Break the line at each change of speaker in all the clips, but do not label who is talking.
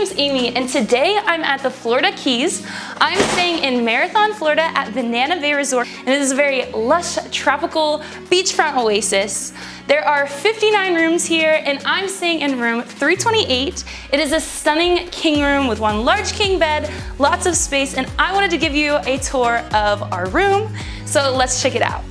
name's Amy, and today I'm at the Florida Keys. I'm staying in Marathon, Florida at Banana Bay Resort, and it is a very lush, tropical beachfront oasis. There are 59 rooms here, and I'm staying in room 328. It is a stunning king room with one large king bed, lots of space, and I wanted to give you a tour of our room, so let's check it out.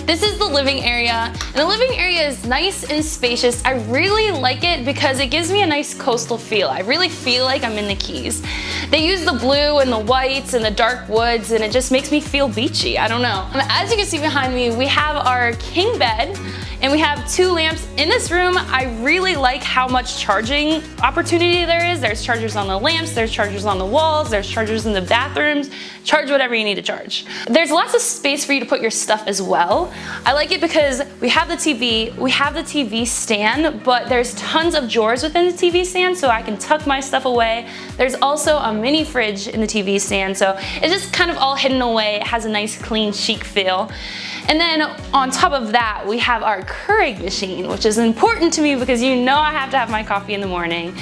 This is the living area, and the living area is nice and spacious. I really like it because it gives me a nice coastal feel. I really feel like I'm in the Keys. They use the blue and the whites and the dark woods, and it just makes me feel beachy. I don't know. As you can see behind me, we have our king bed, and we have 2 lamps in this room. I really like how much charging opportunity there is. There's chargers on the lamps, there's chargers on the walls, there's chargers in the bathrooms. Charge whatever you need to charge. There's lots of space for you to put your stuff as well. I like it because we have the TV stand, but there's tons of drawers within the TV stand, so I can tuck my stuff away. There's also a mini fridge in the TV stand, so it's just kind of all hidden away. It has a nice, clean, chic feel. And then on top of that, we have our Keurig machine, which is important to me because you know I have to have my coffee in the morning.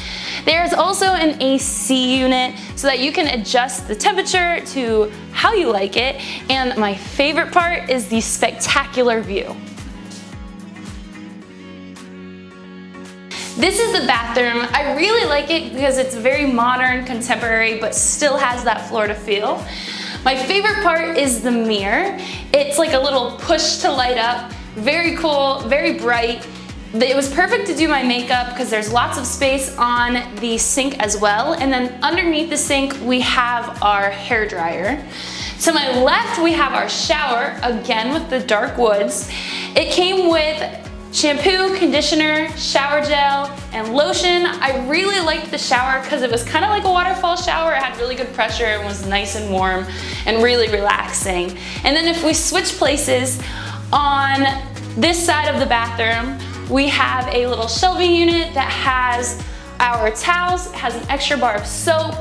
There's also an AC unit so that you can adjust the temperature to how you like it. And my favorite part is the spectacular view. This is the bathroom. I really like it because it's very modern, contemporary, but still has that Florida feel. My favorite part is the mirror. It's like a little push to light up. Very cool, very bright. It was perfect to do my makeup because there's lots of space on the sink as well. And then underneath the sink, we have our hair dryer. To my left, we have our shower, again with the dark woods. It came with shampoo, conditioner, shower gel, and lotion. I really liked the shower because it was kind of like a waterfall shower. It had really good pressure and was nice and warm and really relaxing. And then if we switch places, on this side of the bathroom, we have a little shelving unit that has our towels, it has an extra bar of soap,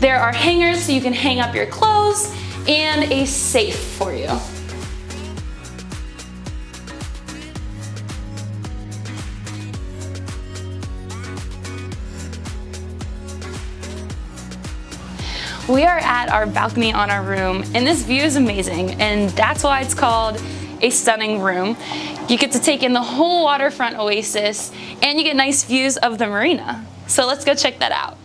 there are hangers so you can hang up your clothes, and a safe for you. We are at our balcony on our room, and this view is amazing, and that's why it's called a stunning room. You get to take in the whole waterfront oasis, and you get nice views of the marina. So let's go check that out.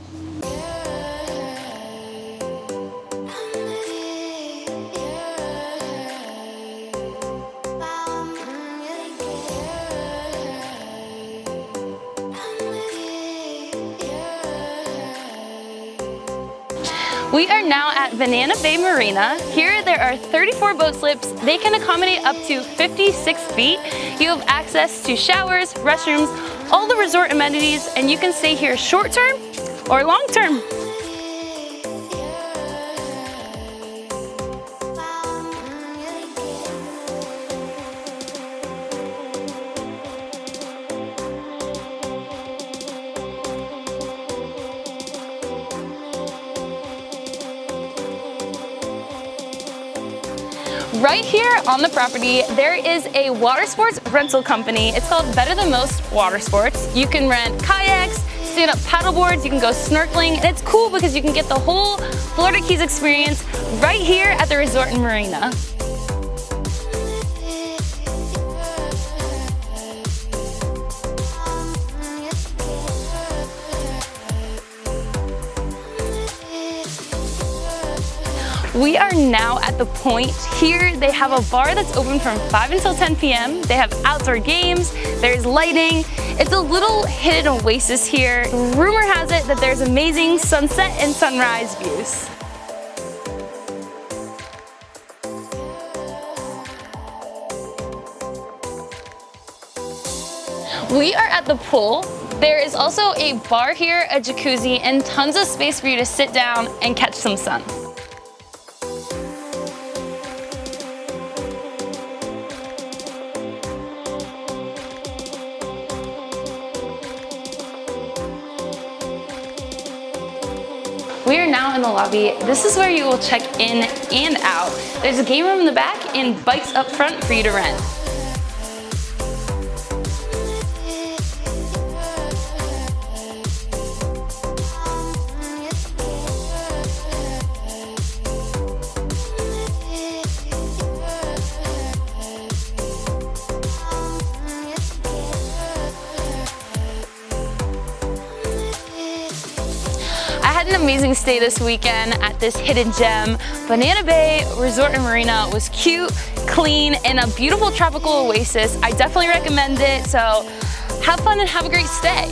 We are now at Banana Bay Marina. Here there are 34 boat slips. They can accommodate up to 56 feet. You have access to showers, restrooms, all the resort amenities, and you can stay here short term or long term. Right here on the property, there is a water sports rental company. It's called Better Than Most Water Sports. You can rent kayaks, stand-up paddle boards, you can go snorkeling, and it's cool because you can get the whole Florida Keys experience right here at the resort and marina. We are now at the point. Here they have a bar that's open from 5 until 10 p.m. They have outdoor games, there's lighting. It's a little hidden oasis here. Rumor has it that there's amazing sunset and sunrise views. We are at the pool. There is also a bar here, a jacuzzi, and tons of space for you to sit down and catch some sun. We are now in the lobby. This is where you will check in and out. There's a game room in the back and bikes up front for you to rent. amazing stay this weekend at this hidden gem. Banana Bay Resort and Marina was cute, clean, and a beautiful tropical oasis. I definitely recommend it, so have fun and have a great stay.